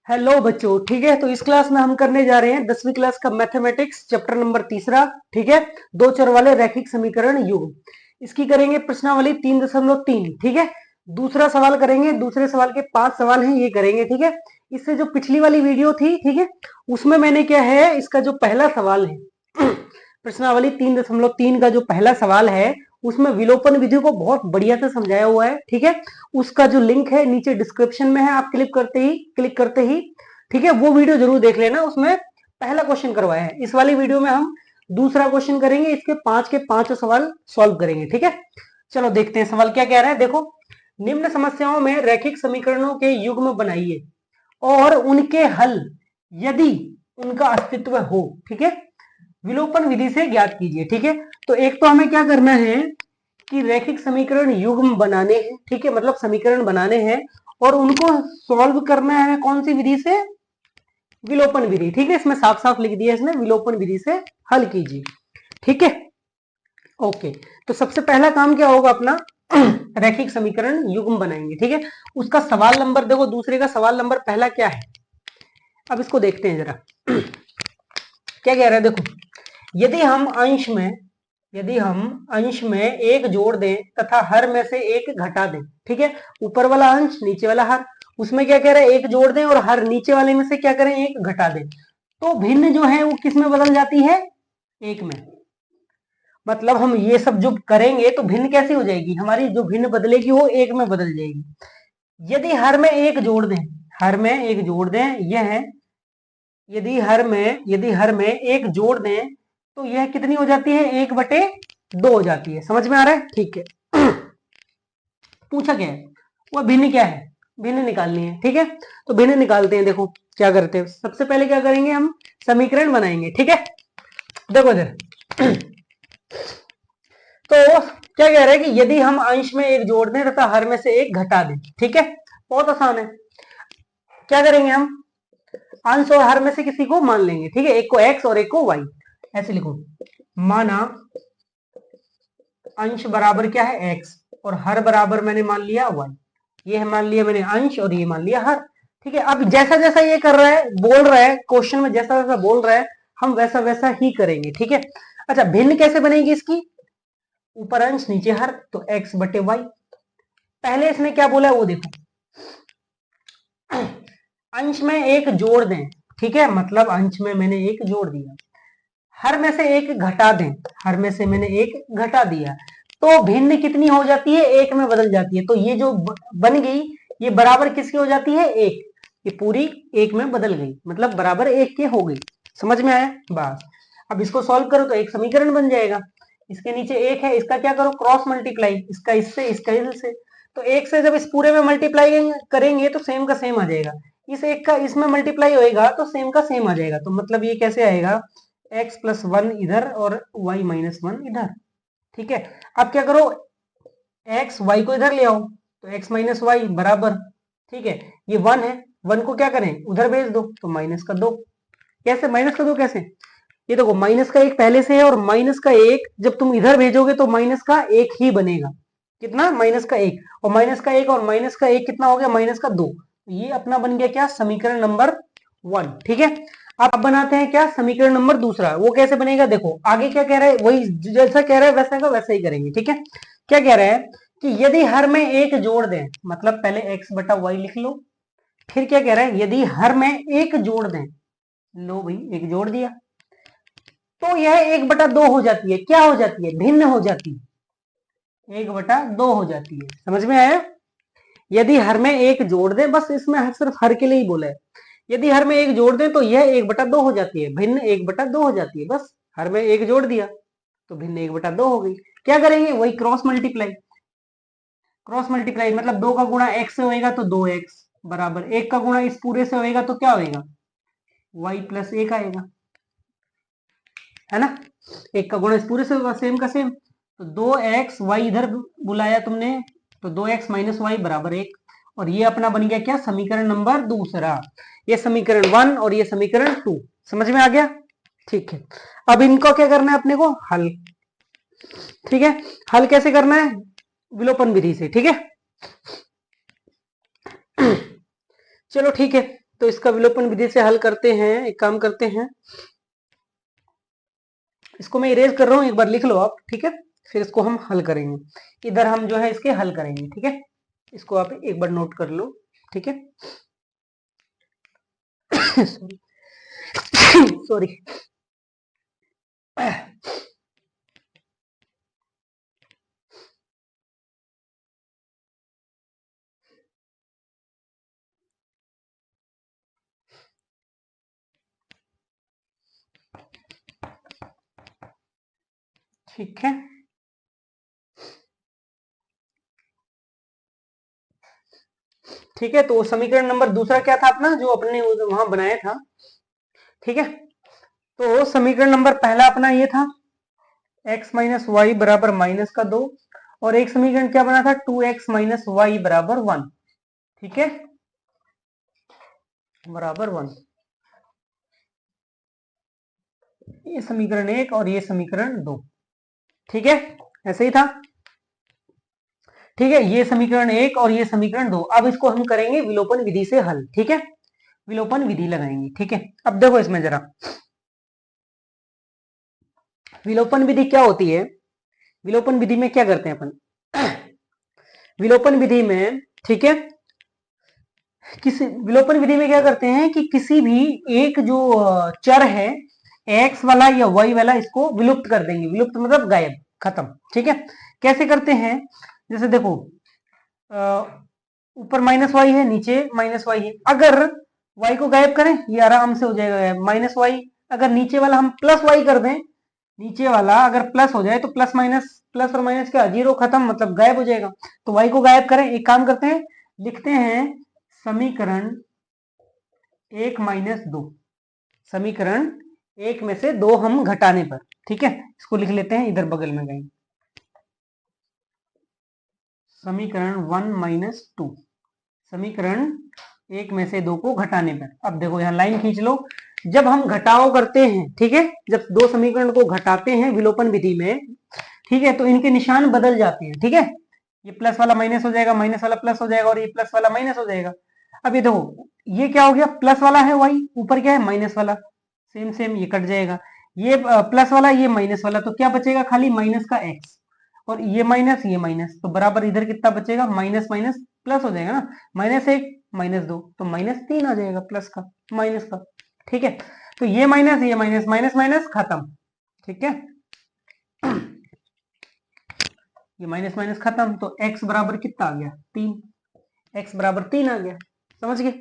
Hello बच्चों, ठीक है। तो इस क्लास में हम करने जा रहे हैं 10वीं क्लास का मैथमेटिक्स चैप्टर नंबर तीसरा, ठीक है। दो चर वाले रैखिक समीकरण युग्म। इसकी करेंगे प्रश्नावली 3.3, ठीक है। दूसरा सवाल करेंगे, दूसरे सवाल के 5 सवाल हैं ये करेंगे, ठीक है। इससे जो पिछली वाली वीडियो थी, ठीक है, उसमें मैंने क्या है, इसका जो पहला सवाल है प्रश्नावली 3.3 का जो पहला सवाल है उसमें विलोपन विधि को बहुत बढ़िया से समझाया हुआ है, ठीक है। उसका जो लिंक है नीचे डिस्क्रिप्शन में है, आप क्लिक करते ही ठीक है, वो वीडियो जरूर देख लेना। उसमें पहला क्वेश्चन करवाया है। इस वाली वीडियो में हम दूसरा क्वेश्चन करेंगे, इसके 5 के 5 सवाल सॉल्व करेंगे, ठीक है। चलो देखते हैं सवाल क्या कह रहा है। देखो, निम्न समस्याओं में रैखिक समीकरणों के युग्म बनाइए और उनके हल यदि उनका अस्तित्व हो, ठीक है, विलोपन विधि से ज्ञात कीजिए, ठीक है। तो एक तो हमें क्या करना है कि रैखिक समीकरण युग्म बनाने हैं, ठीक है, मतलब समीकरण बनाने हैं और उनको सॉल्व करना है कौन सी विधि से? विलोपन विधि, ठीक है। इसमें साफ साफ लिख दिया इसने, विलोपन विधि से हल कीजिए, ठीक है। ओके, तो सबसे पहला काम क्या होगा अपना रैखिक समीकरण युग्म बनाएंगे, ठीक है। उसका सवाल नंबर देखो, दूसरे का सवाल नंबर पहला क्या है, अब इसको देखते हैं जरा क्या कह रहा है। देखो, यदि हम अंश में एक जोड़ दें तथा हर में से एक घटा दें, ठीक है, ऊपर वाला अंश नीचे वाला हर, उसमें क्या कह रहा है, एक जोड़ दें और हर नीचे वाले में से क्या करें, एक घटा दें, तो भिन्न जो है वो किस में बदल जाती है? एक में। मतलब हम ये सब जो करेंगे तो भिन्न कैसे हो जाएगी हमारी, जो भिन्न बदलेगी वो एक में बदल जाएगी। यदि हर में एक जोड़ दें, हर में एक जोड़ दें, यह है, यदि हर में एक जोड़ दें तो यह कितनी हो जाती है? 1/2 हो जाती है। समझ में आ रहा है? ठीक है। पूछा क्या है, वह भिन्न क्या है, भिन्न निकालनी है, ठीक है। तो भिन्न निकालते हैं। देखो क्या करते हैं, सबसे पहले क्या करेंगे, हम समीकरण बनाएंगे, ठीक है। देखो इधर तो क्या कह रहा है कि यदि हम अंश में एक जोड़ दें तथा हर में से एक घटा दें, ठीक है, बहुत आसान है। क्या करेंगे हम, अंश और हर में से किसी को मान लेंगे, ठीक है, एक को x और एक को y। ऐसे लिखो, माना अंश बराबर क्या है, x, और हर बराबर मैंने मान लिया y। ये मान लिया मैंने अंश और ये मान लिया हर, ठीक है। अब जैसा जैसा ये कर रहा है, बोल रहा है क्वेश्चन में, जैसा जैसा बोल रहा है हम वैसा वैसा ही करेंगे, ठीक है। अच्छा, भिन्न कैसे बनेगी इसकी? ऊपर अंश नीचे हर, तो x/y। पहले इसने क्या बोला वो देखो, अंश में एक जोड़ दें, ठीक है, मतलब अंश में मैंने एक जोड़ दिया, हर में से एक घटा दें, हर में से मैंने एक घटा दिया, तो भिन्न कितनी हो जाती है? एक में बदल जाती है। तो ये जो बन गई ये बराबर किसकी हो जाती है? एक। ये पूरी एक में बदल गई, मतलब बराबर एक के हो गई। समझ में आया? बस अब इसको सॉल्व करो तो एक समीकरण बन जाएगा। इसके नीचे एक है, इसका क्या करो, क्रॉस मल्टीप्लाई, इसका इससे इसका इससे। तो एक से जब इस पूरे में मल्टीप्लाई करेंगे तो सेम का सेम आ जाएगा, इस एक का इसमें मल्टीप्लाई होएगा तो सेम का सेम आ जाएगा। तो मतलब ये कैसे आएगा, x+1 इधर और y-1 इधर, ठीक है। अब क्या करो, x y को इधर ले आओ, तो x-y बराबर, ठीक है, ये 1 है, 1 को क्या करें, उधर भेज दो, तो -2। कैसे -2? कैसे? ये देखो, -1 पहले से है और -1 जब तुम इधर भेजोगे तो -1 ही बनेगा। कितना? -1, और -1 और -1 कितना हो गया, -2। ये अपना बन गया क्या, समीकरण नंबर 1, ठीक है। अब बनाते हैं क्या, समीकरण नंबर दूसरा। वो कैसे बनेगा, देखो आगे क्या कह रहा है, वही जैसा कह रहा है वैसा का वैसा ही करेंगे, ठीक है। क्या कह रहा है कि यदि हर में एक जोड़ दें, मतलब पहले x/y लिख लो, फिर क्या कह रहा है, यदि हर में एक जोड़ दें, लो भाई एक जोड़ दिया, तो यह 1/2 हो जाती है। क्या हो जाती है? भिन्न हो जाती है, 1/2 हो जाती है। समझ में आया? यदि हर में एक जोड़ दें, बस इसमें सिर्फ हर के लिए ही बोला है, यदि हर में एक जोड़ दें तो यह 1/2 हो जाती है, भिन्न 1/2 हो जाती है। बस हर में एक जोड़ दिया तो भिन्न 1/2 हो गई। क्या करेंगे, वही क्रॉस मल्टीप्लाई, क्रॉस मल्टीप्लाई मतलब 2 का गुणा x से होएगा तो 2x बराबर 1 का गुणा इस पूरे से होएगा तो क्या होएगा, y+1 आएगा, है ना। 1 का गुणा इस पूरे से होगा, सेम का सेम, तो 2x, y इधर बुलाया तुमने, तो 2x - y बराबर 1। और ये अपना बन गया क्या, समीकरण नंबर दूसरा। ये समीकरण 1 और ये समीकरण 2। समझ में आ गया? ठीक है। अब इनको क्या करना है अपने को, हल, ठीक है। हल कैसे करना है, विलोपन विधि से, ठीक है। चलो ठीक है, तो इसका विलोपन विधि से हल करते हैं। एक काम करते हैं, इसको मैं इरेज कर रहा हूं, एक बार लिख लो आप, ठीक है। फिर इसको हम हल करेंगे, इधर हम जो है इसके हल करेंगे, ठीक है। इसको आप एक बार नोट कर लो, ठीक है। Sorry sorry. ठीक है, ठीक है। तो समीकरण नंबर दूसरा क्या था अपना, जो अपने वहां बनाया था, ठीक है। तो समीकरण नंबर पहला अपना ये था x माइनस वाई बराबर माइनस का 2, और एक समीकरण क्या बना था 2x माइनस वाई बराबर 1, ठीक है, बराबर 1। ये समीकरण 1 और ये समीकरण 2, ठीक है, ऐसे ही था, ठीक है। ये समीकरण 1 और ये समीकरण 2। अब इसको हम करेंगे विलोपन विधि से हल, ठीक है, विलोपन विधि लगाएंगे, ठीक है। अब देखो इसमें जरा, विलोपन विधि क्या होती है, विलोपन विधि में क्या करते हैं अपन, विलोपन विधि में, ठीक है, किसी विलोपन विधि में क्या करते हैं कि किसी भी एक जो चर है एक्स वाला या वाई वाला, इसको विलुप्त कर देंगे। विलुप्त मतलब गायब, खत्म, ठीक है। कैसे करते हैं, जैसे देखो ऊपर माइनस वाई है, नीचे माइनस वाई है, अगर वाई को गायब करें ये आराम से हो जाएगा माइनस वाई। अगर नीचे वाला हम प्लस वाई कर दें, नीचे वाला अगर प्लस हो जाए तो प्लस माइनस, प्लस और माइनस क्या, जीरो, खत्म, मतलब गायब हो जाएगा। तो वाई को गायब करें, एक काम करते हैं, लिखते हैं समीकरण 1 माइनस 2, समीकरण 1 में से 2 हम घटाने पर, ठीक है, इसको लिख लेते हैं इधर बगल में कहीं, समीकरण 1 माइनस 2, समीकरण 1 में से 2 को घटाने पर। अब देखो यहाँ लाइन खींच लो, जब हम घटाव करते हैं, ठीक है, जब दो समीकरण को घटाते हैं विलोपन विधि में, ठीक है, तो इनके निशान बदल जाते हैं, ठीक है। ये प्लस वाला माइनस हो जाएगा, माइनस वाला प्लस हो जाएगा, और ये प्लस वाला माइनस हो जाएगा। अब ये देखो, ये क्या हो गया, प्लस वाला है वाई, ऊपर क्या है माइनस वाला, सेम सेम ये कट जाएगा। ये प्लस वाला, ये माइनस वाला, तो क्या बचेगा, खाली माइनस का एक्स, और ये माइनस, तो बराबर इधर कितना बचेगा, माइनस माइनस प्लस हो जाएगा ना, माइनस 1 माइनस 2, तो माइनस 3 आ जाएगा, प्लस का माइनस का, ठीक है। तो ये माइनस माइनस माइनस खत्म, ठीक है, ये माइनस माइनस खत्म। तो x बराबर कितना आ गया, 3, x बराबर 3 आ गया, समझ गए,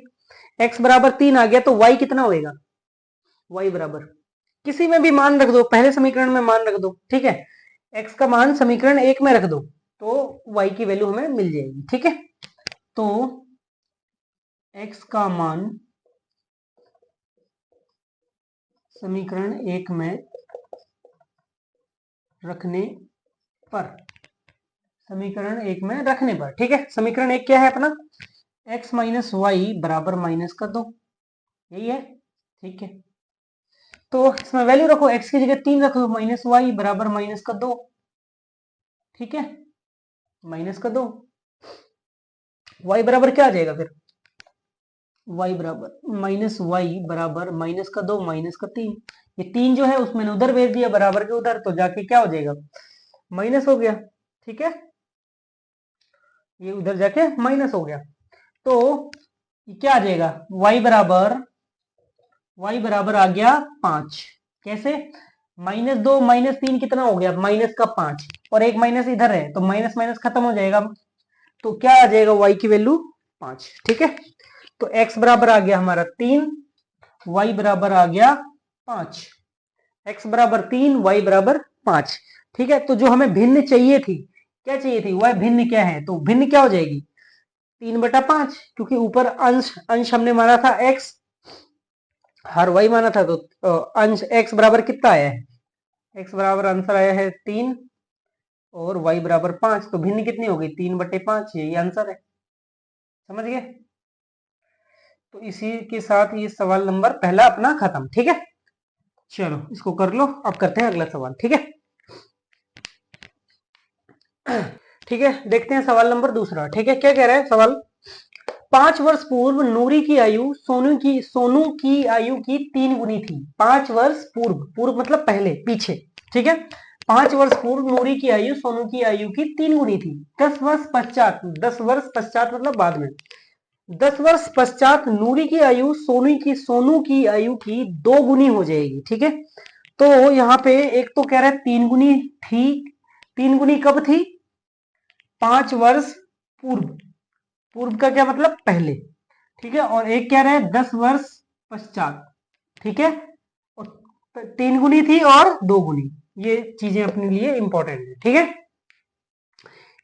x बराबर 3 आ गया। तो y कितना होएगा, y बराबर किसी में भी मान रख दो, पहले समीकरण में मान रख दो, ठीक है, x का मान समीकरण 1 में रख दो, तो y की वैल्यू हमें मिल जाएगी, ठीक है। तो x का मान समीकरण 1 में रखने पर, समीकरण 1 में रखने पर, ठीक है। समीकरण 1 क्या है अपना, x माइनस वाई बराबर माइनस का 2, यही है, ठीक है। तो इसमें वैल्यू रखो, x की जगह 3 रखो, माइनस वाई बराबर माइनस का 2, ठीक है, माइनस का 2, y बराबर क्या आ जाएगा फिर, y बराबर माइनस वाई बराबर माइनस का 2 माइनस का 3, ये 3 जो है उसमें उधर भेज दिया बराबर के उधर, तो जाके क्या हो जाएगा, माइनस हो गया, ठीक है, ये उधर जाके माइनस हो गया। तो ये क्या आ जाएगा, y बराबर आ गया 5, कैसे, -2 -3 कितना हो गया, माइनस का 5, और एक माइनस इधर है, तो माइनस माइनस खत्म हो जाएगा, तो क्या आ जाएगा y की वैल्यू 5, ठीक है। तो x बराबर आ गया हमारा 3, y बराबर आ गया 5, x बराबर 3, y बराबर 5, ठीक है। तो जो हमें भिन्न चाहिए थी, क्या चाहिए थी, वह भिन्न क्या है, तो भिन्न क्या हो जाएगी 3/5, क्योंकि ऊपर अंश अंश हमने माना था x, हर y माना था, तो अंश x बराबर कितना आया है, x बराबर आंसर आया है 3, और y बराबर 5, तो भिन्न कितनी हो गई 3/5, यही आंसर है, समझ गए। तो इसी के साथ ये सवाल नंबर पहला अपना खत्म, ठीक है। चलो इसको कर लो, अब करते हैं अगला सवाल, ठीक है। ठीक है, देखते हैं सवाल नंबर दूसरा, ठीक है, क्या कह रहा है सवाल, 5 वर्ष पूर्व नूरी की आयु सोनू की आयु की 3 गुनी थी। 5 वर्ष पूर्व, पूर्व मतलब पहले, पीछे, ठीक है। 5 वर्ष पूर्व नूरी की आयु सोनू की आयु की 3 गुनी थी। 10 वर्ष पश्चात, 10 वर्ष पश्चात मतलब बाद में, 10 वर्ष पश्चात नूरी की आयु सोनू की आयु की 2 गुनी हो जाएगी, ठीक है। तो यहाँ पे एक तो कह रहा है 3 गुनी थी, 3 गुनी कब थी? 5 वर्ष पूर्व, पूर्व का क्या मतलब? पहले, ठीक है। और एक कह रहा है 10 वर्ष पश्चात, ठीक है। और 3 गुनी थी और 2 गुनी, ये चीजें अपने लिए इंपॉर्टेंट है, ठीक है।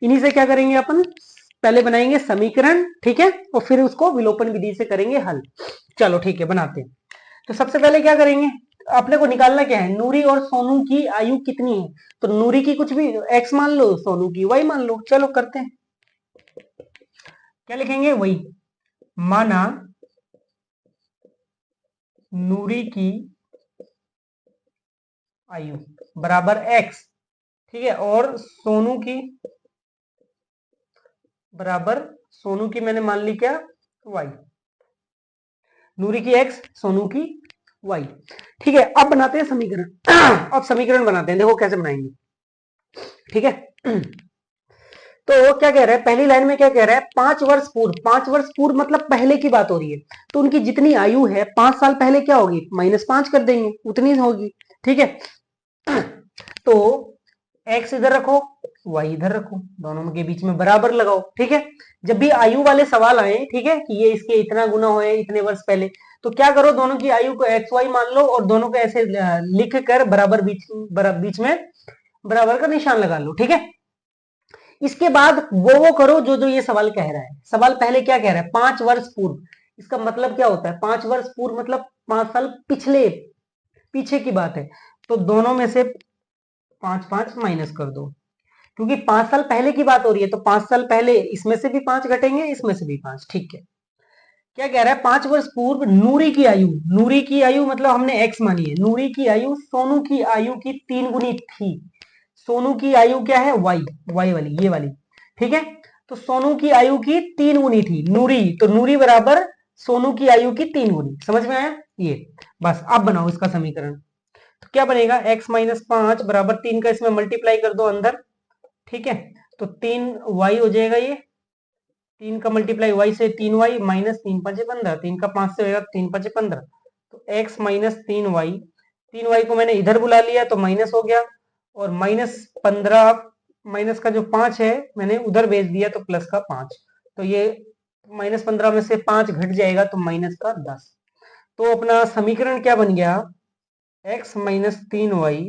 इन्हीं से क्या करेंगे अपन? पहले बनाएंगे समीकरण, ठीक है, और फिर उसको विलोपन विधि से करेंगे हल। चलो ठीक है, बनाते हैं। तो सबसे पहले क्या करेंगे, अपने को निकालना क्या है? नूरी और सोनू की आयु कितनी है? तो नूरी की कुछ भी x मान लो, सोनू की y मान लो। चलो करते हैं, क्या लिखेंगे? वही, माना नूरी की आयु बराबर x, ठीक है, और सोनू की बराबर, सोनू की मैंने मान ली क्या? y। नूरी की x, सोनू की y, ठीक है। अब बनाते हैं समीकरण। अब समीकरण बनाते हैं, देखो कैसे बनाएंगे, ठीक है। तो क्या कह रहा है, पहली लाइन में क्या कह रहा है? 5 वर्ष पूर्व, 5 वर्ष पूर्व मतलब पहले की बात हो रही है। तो उनकी जितनी आयु है 5 साल पहले क्या होगी? -5 कर देंगे, उतनी होगी, ठीक है। तो x इधर रखो, y इधर रखो, दोनों के बीच में बराबर लगाओ, ठीक है। जब भी आयु वाले सवाल आए, ठीक है, कि ये इसके इतना गुना होए इतने वर्ष पहले, तो क्या करो, दोनों की आयु को x y मान लो और दोनों को ऐसे लिख कर बराबर बीच में बराबर का निशान लगा लो, ठीक है। इसके बाद वो करो जो जो ये सवाल कह रहा है। सवाल पहले क्या कह रहा है? 5 वर्ष पूर्व, इसका मतलब क्या होता है? 5 वर्ष पूर्व मतलब 5 साल पिछले, पीछे की बात है। तो दोनों में से 5 5 माइनस कर दो, क्योंकि 5 साल पहले की बात हो रही है। तो 5 साल पहले इसमें से भी 5 घटेंगे, इसमें से भी 5, ठीक है। क्या कह रहा है? 5 वर्ष पूर्व नूरी की आयु, नूरी की आयु मतलब हमने x मानी है, नूरी की आयु सोनू की आयु की 3 गुनी थी। सोनू की आयु क्या है? y, y वाली, ये वाली, ठीक है। तो सोनू की आयु की 3 गुनी थी नूरी, तो नूरी बराबर सोनू की आयु की 3 गुनी। समझ में आया ये? बस अब बनाओ इसका समीकरण। तो क्या बनेगा? x - 5 बराबर 3 का इसमें मल्टीप्लाई कर दो अंदर, ठीक है। तो 3y हो जाएगा, ये 3 का मल्टीप्लाई y से 3y -3 5 15, 3 का 5 से होगा 3 5 15। तो x - 3y, 3y को मैंने इधर बुला लिया तो माइनस हो गया, और -15 माइनस का जो 5 है मैंने उधर भेज दिया तो प्लस का 5। तो ये -15 में से 5 घट जाएगा तो माइनस का 10। तो अपना समीकरण क्या बन गया? x - 3y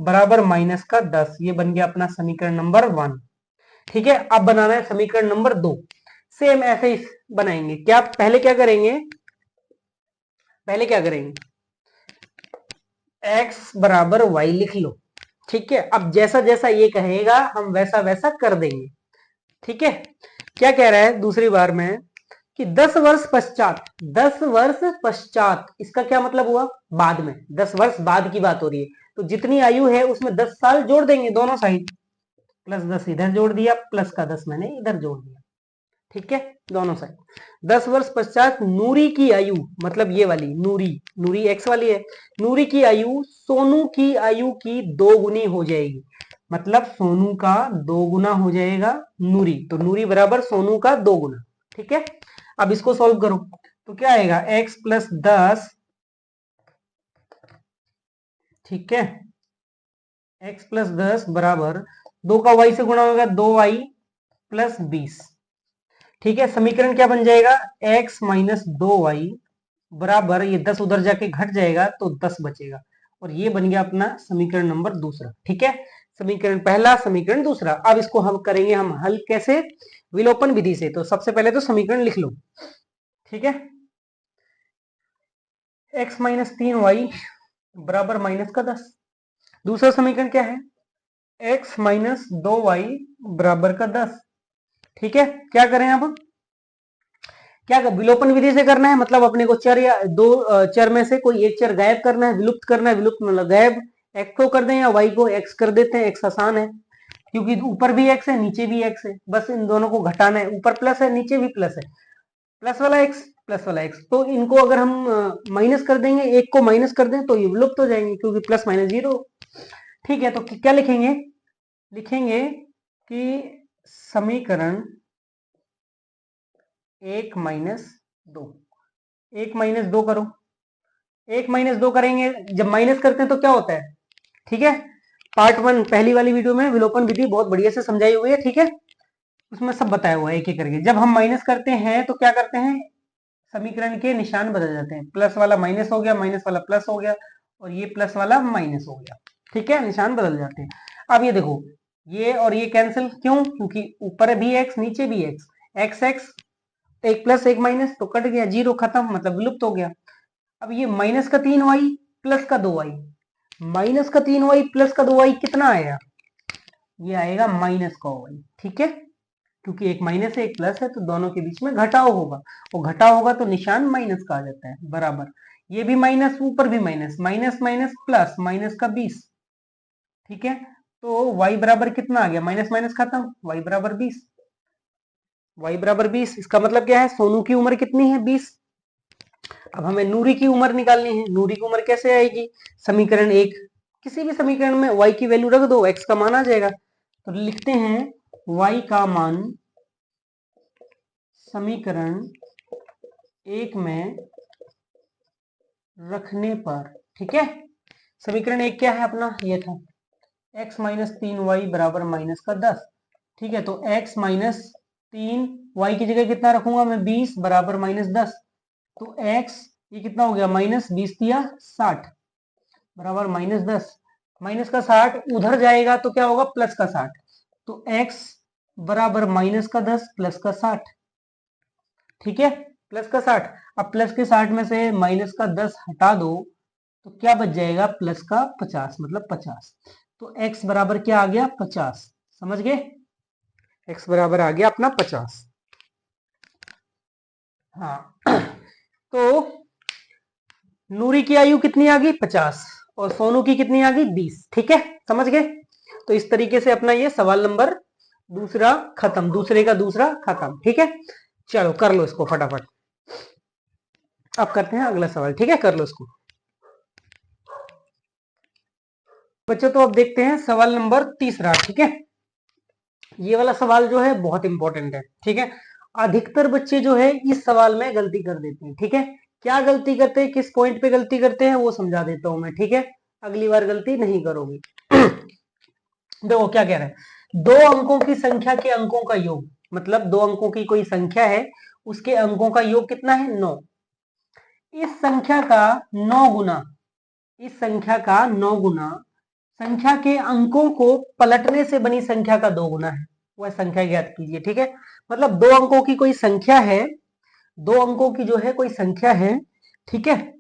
बराबर माइनस का 10। ये बन गया अपना समीकरण नंबर 1, ठीक है। अब बनाना है समीकरण नंबर 2। सेम ऐसे ही बनाएंगे। क्या पहले क्या करेंगे? पहले क्या करेंगे? x बराबर y लिख लो, ठीक है। अब जैसा जैसा ये कहेगा हम वैसा वैसा कर देंगे, ठीक है। क्या कह रहा है दूसरी बार में कि 10 वर्ष पश्चात, 10 वर्ष पश्चात इसका क्या मतलब हुआ? बाद में, 10 वर्ष बाद की बात हो रही है। तो जितनी आयु है उसमें 10 साल जोड़ देंगे दोनों साइड, +10 इधर जोड़ दिया, प्लस का 10 मैंने इधर जोड़ दिया, ठीक है, दोनों साइड। 10 वर्ष पश्चात नूरी की आयु, मतलब ये वाली नूरी, नूरी x वाली है, नूरी की आयु सोनू की आयु की 2 गुनी हो जाएगी। मतलब सोनू का 2 गुना हो जाएगा नूरी, तो नूरी बराबर सोनू का 2 गुना, ठीक है। अब इसको सॉल्व करो तो क्या आएगा? x + 10, ठीक है, x + 10 बराबर 2 का y से गुणा होगा 2y + 20, ठीक है। समीकरण क्या बन जाएगा? x - 2y बराबर, ये 10 उधर जाके घट जाएगा तो 10 बचेगा, और ये बन गया अपना समीकरण नंबर दूसरा, ठीक है। समीकरण पहला, समीकरण दूसरा। अब इसको हम करेंगे हम हल कैसे? विलोपन विधि से। तो सबसे पहले तो समीकरण लिख लो, ठीक है। x - 3y बराबर माइनस का 10। दूसरा समीकरण क्या है? x - 2y बराबर का 10, ठीक है। क्या करें अब? क्या विलोपन विधि से करना है, मतलब अपने को चर या दो चर में से कोई एक चर गायब करना है, विलुप्त करना है। विलुप्त मतलब गायब, x को कर दें या y को x कर देते हैं, x आसान है क्योंकि ऊपर भी x है नीचे भी x है, बस इन दोनों को घटाना है। ऊपर प्लस है नीचे भी प्लस है, प्लस वाला x प्लस वाला x, तो इनको अगर हम माइनस कर देंगे, एक को माइनस कर दें तो ये विलुप्त हो जाएंगे क्योंकि प्लस माइनस जीरो। ठीक है, तो क्या लिखेंगे, लिखेंगे कि समीकरण 1 माइनस 2, 1 माइनस 2 करो, 1 माइनस 2 करेंगे, जब माइनस करते हैं तो क्या होता है, ठीक है। पार्ट 1 पहली वाली वीडियो में विलोपन विधि बहुत बढ़िया से समझाई हुई है, ठीक है, उसमें सब बताया हुआ है एक एक करके। जब हम माइनस करते हैं तो क्या करते हैं, समीकरण के निशान बदल जाते हैं, प्लस वाला माइनस हो गया, माइनस वाला प्लस हो गया, और ये प्लस वाला माइनस हो गया, ठीक है, निशान बदल जाते हैं। अब ये देखो, ये और ये कैंसिल, क्यों, क्योंकि ऊपर भी एक्स नीचे भी एक्स, एक्स एक्स, एक प्लस एक माइनस तो कट गया, जीरो खत्म, मतलब विलुप्त हो गया। अब ये माइनस का 3y प्लस का 2y, माइनस का 3y प्लस का 2y कितना आएगा, ये आएगा माइनस का y, ठीक है, क्योंकि एक माइनस है एक प्लस है तो दोनों के बीच में घटाव होगा, और घटाव होगा तो निशान माइनस का आ जाता है, बराबर, ये भी माइनस ऊपर भी minus, minus minus plus, minus का 20, ठीक है, तो y बराबर कितना आ गया, माइनस माइनस खत्म, y बराबर 20, y बराबर 20, इसका मतलब क्या है, सोनू की उम्र कितनी है, 20। अब हमें नूरी की उम्र निकालनी है, नूरी की उम्र कैसे आएगी, समीकरण 1, किसी भी समीकरण में y की वैल्यू रख दो, x का मान आ जाएगा, तो लिखते हैं y का मान समीकरण 1 में रखने पर, ठीक है, समीकरण 1 क्या है अपना, ये था x माइनस 3y बराबर माइनस का 10, ठीक है, तो x माइनस 3y की जगह कितना रखूंगा मैं, 20 बराबर माइनस 10, तो x ये कितना हो गया, माइनस 20 दिया 60 बराबर माइनस 10, माइनस का 60 उधर जाएगा तो क्या होगा, प्लस का 60, तो x बराबर माइनस का 10 प्लस का 60, ठीक है, प्लस का 60। अब प्लस के 60 में से माइनस का 10 हटा दो तो क्या बच जाएगा, प्लस का 50, मतलब 50, तो x बराबर क्या आ गया, 50, समझ गए, x बराबर आ गया अपना 50। हाँ तो नूरी की आयु कितनी आ गई, 50, और सोनू की कितनी आ गई, 20, ठीक है, समझ गए। तो इस तरीके से अपना ये सवाल नंबर दूसरा खत्म, दूसरे का दूसरा खत्म, ठीक है। चलो कर लो इसको फटाफट, अब करते हैं अगला सवाल, ठीक है, कर लो इसको बच्चों। तो अब देखते हैं सवाल नंबर तीसरा, ठीक है, ये वाला सवाल जो है बहुत इंपॉर्टेंट है, ठीक है, अधिकतर बच्चे जो है इस सवाल में गलती कर देते हैं, ठीक है, क्या गलती करते हैं, किस पॉइंट पे गलती करते हैं वो समझा देता हूं मैं, ठीक है, अगली बार गलती नहीं करोगे। देखो क्या कह रहा है, दो अंकों की संख्या के अंकों का योग, मतलब दो अंकों की कोई संख्या है, उसके अंकों का योग कितना है, 9, इस संख्या का 9 गुना, इस संख्या का 9 गुना संख्या के अंकों को पलटने से बनी संख्या का 2 गुना है, वह संख्या ज्ञात कीजिए, ठीक है, मतलब दो अंकों की कोई संख्या है, दो अंकों की जो है कोई संख्या है, ठीक है,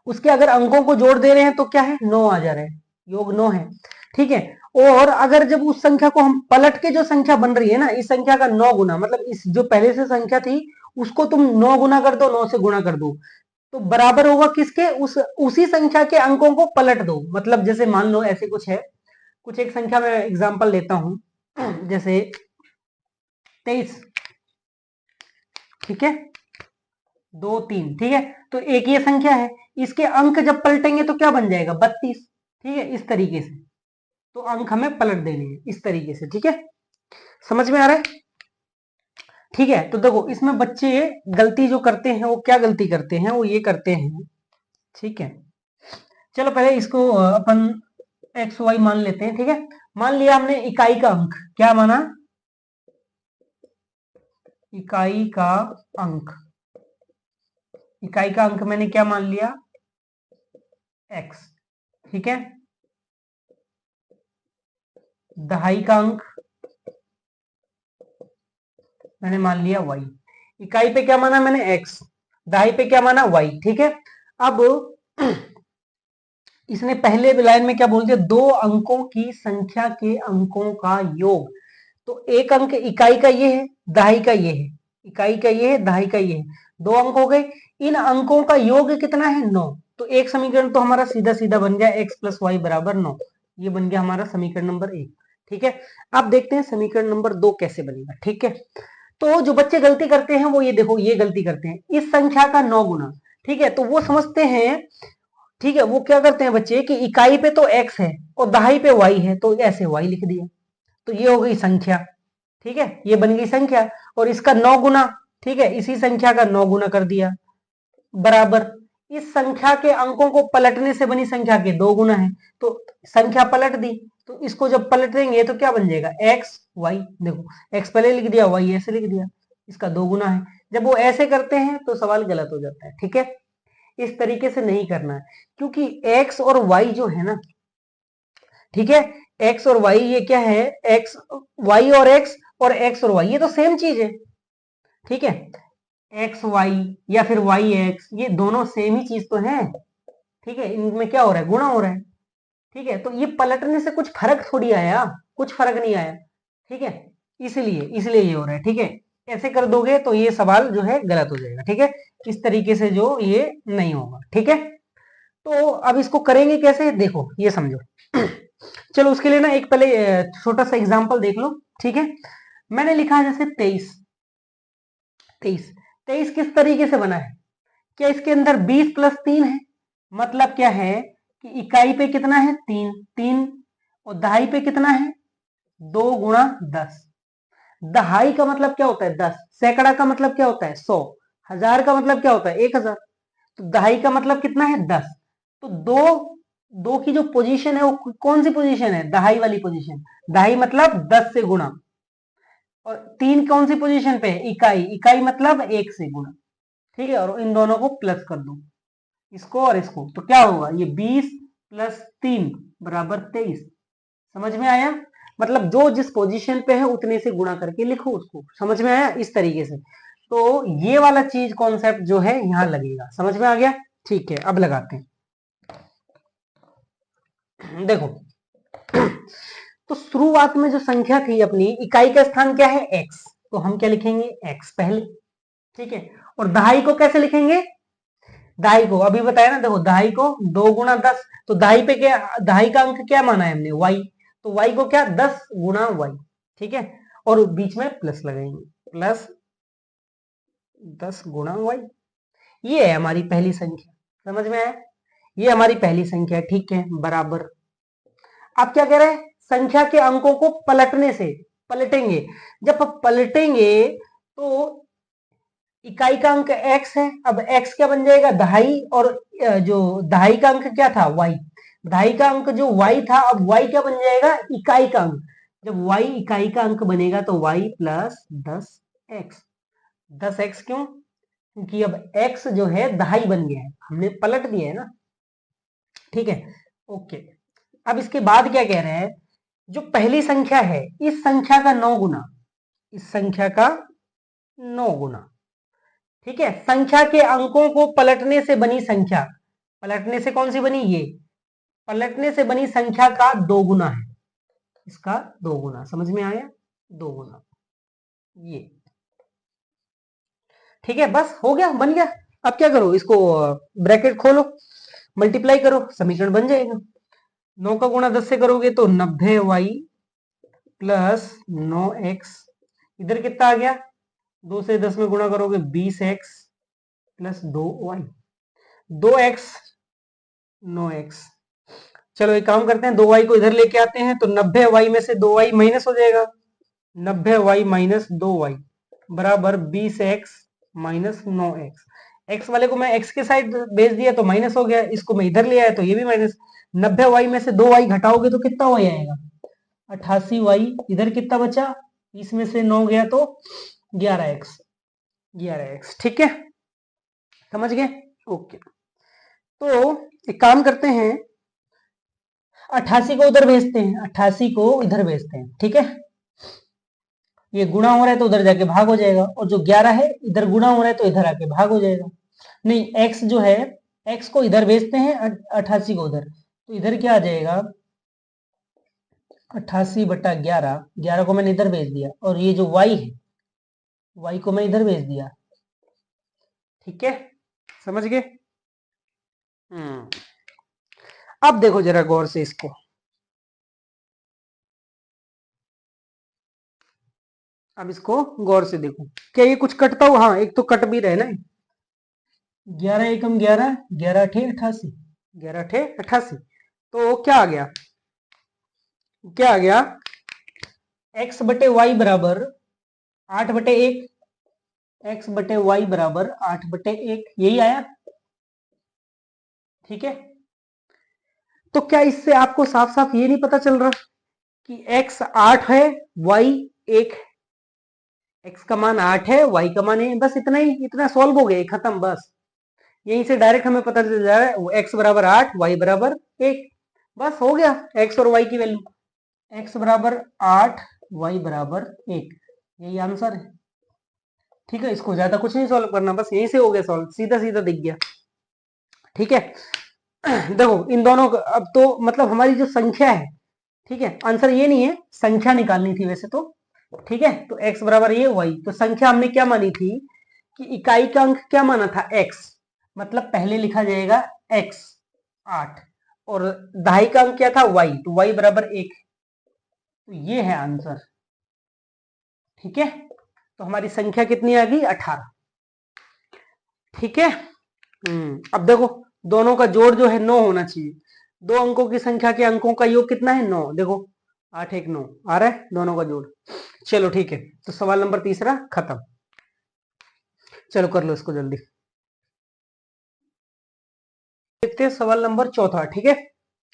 उसके अगर अंकों को जोड़ दे रहे हैं तो क्या है, 9 आ जा रहे हैं, योग 9 है, ठीक है, और अगर जब उस संख्या को हम पलट के जो संख्या बन रही है ना, इस संख्या का 9 गुना, मतलब इस जो पहले से संख्या थी उसको तुम 9 गुना कर दो, 9 से गुणा कर दो, तो बराबर होगा किसके, उसी संख्या के अंकों को पलट दो, मतलब जैसे मान लो ऐसे कुछ है, कुछ एक संख्या में एग्जांपल लेता हूं, जैसे 23, ठीक है, 2 3, ठीक है, तो एक ये संख्या है, इसके अंक जब पलटेंगे तो क्या बन जाएगा, 32, ठीक है, इस तरीके से, तो अंक हमें पलट देने हैं इस तरीके से, ठीक है, समझ में आ रहा है, ठीक है। तो देखो इसमें बच्चे गलती जो करते हैं वो क्या गलती करते हैं, वो ये करते हैं, ठीक है, चलो पहले इसको अपन एक्स वाई मान लेते हैं, ठीक है, मान लिया हमने इकाई का अंक, क्या माना, इकाई का अंक, इकाई का अंक मैंने क्या मान लिया, x, ठीक है, दहाई का अंक मैंने मान लिया y, इकाई पे क्या माना मैंने x, दहाई पे क्या माना y, ठीक है। अब इसने पहले लाइन में क्या बोल दिया, दो अंकों की संख्या के अंकों का योग, तो एक अंक इकाई का ये है, दहाई का ये है, इकाई का ये है, दहाई का ये है, दो अंक हो गए, इन अंकों का योग कितना है, 9, तो एक समीकरण तो हमारा सीधा सीधा बन गया x प्लस वाई बराबर 9, ये बन गया हमारा समीकरण नंबर 1, ठीक है। अब देखते हैं समीकरण नंबर 2 कैसे बनेगा, ठीक है। तो जो बच्चे गलती करते हैं वो ये देखो, ये गलती करते हैं, इस संख्या का 9 गुना। ठीक है, तो वो समझते हैं, ठीक है, वो क्या करते हैं बच्चे कि इकाई पे तो x है और दहाई पे y है, तो ऐसे y लिख दिया, तो ये हो गई संख्या। ठीक है, ये बन गई संख्या, और इसका 9 गुना, ठीक है, इसी संख्या का 9 गुना कर दिया, बराबर इस संख्या के अंकों को पलटने से बनी संख्या के 2 गुना है, तो संख्या पलट दी, तो इसको जब पलटेंगे तो क्या बन जाएगा, एक्स वाई। देखो एक्स पहले लिख दिया, वाई ऐसे लिख दिया, इसका 2 गुना है। जब वो ऐसे करते हैं तो सवाल गलत हो जाता है। ठीक है, इस तरीके से नहीं करना है, क्योंकि एक्स और वाई जो है ना, ठीक है, एक्स और वाई ये क्या है, एक्स वाई और एक्स और वाई ये तो सेम चीज है। ठीक है, एक्स वाई या फिर वाई एक्स, ये दोनों सेम ही चीज तो है। ठीक है, इनमें क्या हो रहा है, गुणा हो रहा है। ठीक है, तो ये पलटने से कुछ फर्क थोड़ी आया, कुछ फर्क नहीं आया। ठीक है, इसलिए इसलिए ये हो रहा है। ठीक है, ऐसे कर दोगे तो ये सवाल जो है गलत हो जाएगा। ठीक है, इस तरीके से जो ये नहीं होगा। ठीक है, तो अब इसको करेंगे कैसे, देखो ये समझो। चलो उसके लिए ना एक पहले छोटा सा एग्जांपल देख लो। ठीक है, मैंने लिखा है जैसे 23, 23, 23 किस तरीके से बना है, क्या इसके अंदर 20 प्लस 3 है, मतलब क्या है कि इकाई पे कितना है, 3 3, और दहाई पे कितना है, 2 गुणा 10। दहाई का मतलब क्या होता है 10, सैकड़ा का मतलब क्या होता है 100, हजार का मतलब क्या होता है 1000, तो दहाई का मतलब कितना है 10। तो दो दो की जो पोजीशन है वो कौन सी पोजीशन है, दहाई वाली पोजीशन, दहाई मतलब 10 से गुणा, और 3 कौन सी पोजीशन पे है, इकाई, इकाई मतलब 1 से गुणा। ठीक है, और इन दोनों को प्लस कर दो, इसको और इसको, तो क्या होगा, ये 20 प्लस 3 बराबर 23। समझ में आया, मतलब जो जिस पोजीशन पे है उतने से गुणा करके लिखो उसको। समझ में आया, इस तरीके से। तो ये वाला चीज कॉन्सेप्ट जो है यहां लगेगा। समझ में आ गया, ठीक है, अब लगाते हैं। देखो, तो शुरुआत में जो संख्या थी अपनी, इकाई का स्थान क्या है x, तो हम क्या लिखेंगे x पहले। ठीक है, और दहाई को कैसे लिखेंगे, दहाई को अभी बताया ना, देखो दहाई को 2 गुणा 10, तो दहाई पे क्या, दहाई का अंक क्या माना है हमने y, तो y को क्या 10 गुणा y। ठीक है, और बीच में प्लस लगाएंगे, प्लस 10 गुणा y। ये है हमारी पहली संख्या। समझ में आया, ये हमारी पहली संख्या। ठीक है, बराबर आप क्या कह रहे हैं, संख्या के अंकों को पलटने से, पलटेंगे, जब पलटेंगे तो इकाई का अंक x है, अब x क्या बन जाएगा दहाई, और जो दहाई का अंक क्या था y, दहाई का अंक जो y था, अब y क्या बन जाएगा, इकाई का अंक। जब y इकाई का अंक बनेगा तो y प्लस 10x। 10x क्यों, क्योंकि अब x जो है दहाई बन गया है, हमने पलट दिया है ना। ठीक है, ओके। अब इसके बाद क्या कह रहे हैं, जो पहली संख्या है इस संख्या का 9 गुना, इस संख्या का 9 गुना। ठीक है, संख्या के अंकों को पलटने से बनी संख्या, पलटने से कौन सी बनी, ये पलटने से बनी संख्या का 2 गुना है, इसका 2 गुना। समझ में आया, 2 गुना ये। ठीक है, बस हो गया, बन गया। अब क्या करो, इसको ब्रैकेट खोलो, मल्टीप्लाई करो, समीकरण बन जाएगा। 9 का गुणा 10 से करोगे तो 90y प्लस 9x, इधर कितना आ गया, 2 से 10 में गुणा करोगे 20x plus 2y, 2x 9x। चलो एक काम करते हैं, 2y को इधर लेके आते हैं, तो 90y में से 2y माइनस हो जाएगा, 90y माइनस 2y बराबर 20x माइनस 9x। x वाले को मैं x के साइड भेज दिया तो माइनस हो गया, इसको मैं इधर ले आया तो ये भी माइनस। 90y में से 2y घटाओगे तो कितना y आएगा, 88y। इधर कितना बचा, इसमें से 9 गया तो 11x, 11x। ठीक है, समझ गए, ओके। तो एक काम करते हैं, 88 को उधर भेजते हैं, 88 को इधर भेजते हैं। ठीक है, ये गुणा हो रहा है तो उधर जाके भाग हो जाएगा, और जो 11 है इधर गुणा हो रहा है तो इधर आके भाग हो जाएगा। नहीं, x जो है, x को इधर भेजते हैं, 88 को उधर, तो इधर क्या आ जाएगा, 88 बटा 11, 11 को मैंने इधर भेज दिया, और ये जो y है, y को मैं इधर भेज दिया। ठीक है, समझ गए। अब देखो जरा गौर से इसको, अब इसको गौर से देखो, क्या ये कुछ कटता हुआ? हाँ, एक तो कट भी रहे ना। 11 एकम 11, 11 अठे 88, 11 अठे 88। तो क्या आ गया, क्या आ गया, x बटे वाई बराबर 8/1, x बटे वाई बराबर 8/1, यही आया। ठीक है, तो क्या इससे आपको साफ साफ ये नहीं पता चल रहा कि x 8 है, y 1, x का मान 8 है, y का मान 1, बस इतना ही, इतना सॉल्व हो गया, खत्म। बस यहीं से डायरेक्ट हमें पता चल जा रहा है x बराबर 8, y बराबर 1, बस हो गया x और y की वैल्यू, x बराबर 8, y बराबर 1, यही आंसर है। ठीक है, इसको ज्यादा कुछ नहीं सॉल्व करना, बस यहीं से हो गया सॉल्व, सीधा सीधा दिख गया। ठीक है, देखो इन दोनों अब तो मतलब हमारी जो संख्या है, ठीक है, आंसर ये नहीं है, संख्या निकालनी थी वैसे तो। ठीक है, तो x बराबर ये, y, तो संख्या हमने क्या मानी थी कि इकाई का अंक क्या माना था, x, मतलब पहले लिखा जाएगा x 8, और दहाई का अंक क्या था, y, तो y बराबर 1, तो ये है आंसर। ठीक है, तो हमारी संख्या कितनी आ गई, 18। ठीक है, अब देखो दोनों का जोड़ जो है 9 होना चाहिए। दो अंकों की संख्या के अंकों का योग कितना है, 9। देखो 8 1 9 आ रहा है दोनों का जोड़। चलो ठीक है, तो सवाल नंबर तीसरा खत्म। चलो कर लो इसको जल्दी। देखते हैं सवाल नंबर चौथा। ठीक है,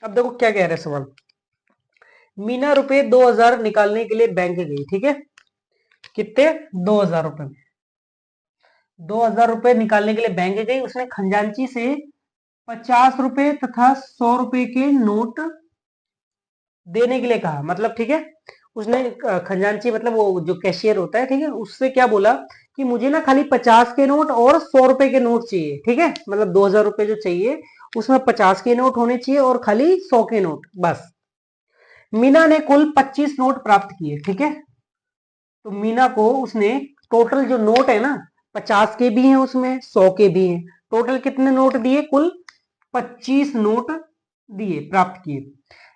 अब देखो क्या कह रहे हैं सवाल। मीना रुपए 2000 निकालने के लिए बैंक गई। ठीक है, कितने, 2000 रुपए। 2000 रुपए निकालने के लिए बैंक गई, उसने खजांची से 50 रुपए तथा 100 रुपए के नोट देने के लिए कहा। मतलब ठीक है, उसने खजांची मतलब वो जो कैशियर होता है, ठीक है, उससे क्या बोला कि मुझे ना खाली 50 के नोट और 100 रुपए के नोट चाहिए। ठीक है, मतलब 2000 रुपए जो चाहिए उसमें 50 के नोट होने चाहिए और खाली 100 के नोट बस। मीना ने कुल 25 नोट प्राप्त किए। ठीक है, तो मीना को उसने टोटल जो नोट है ना, 50 के भी हैं उसमें, 100 के भी हैं, टोटल कितने नोट दिए, कुल 25 नोट दिए, प्राप्त किए।